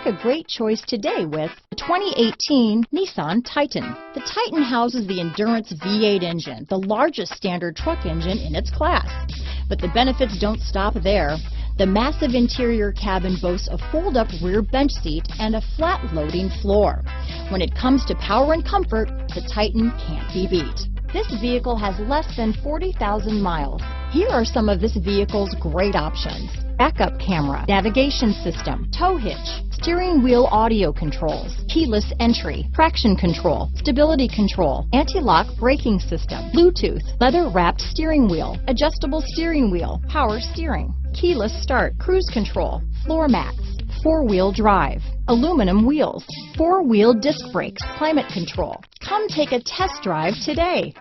a great choice today with the 2018 Nissan Titan. The Titan houses the Endurance V8 engine, the largest standard truck engine in its class. But the benefits don't stop there. The massive interior cabin boasts a fold-up rear bench seat and a flat-loading floor. When it comes to power and comfort, the Titan can't be beat. This vehicle has less than 40,000 miles. Here are some of this vehicle's great options: backup camera, navigation system, tow hitch, steering wheel audio controls, keyless entry, traction control, stability control, anti-lock braking system, Bluetooth, leather-wrapped steering wheel, adjustable steering wheel, power steering, keyless start, cruise control, floor mats, four-wheel drive, aluminum wheels, four-wheel disc brakes, climate control. Come take a test drive today.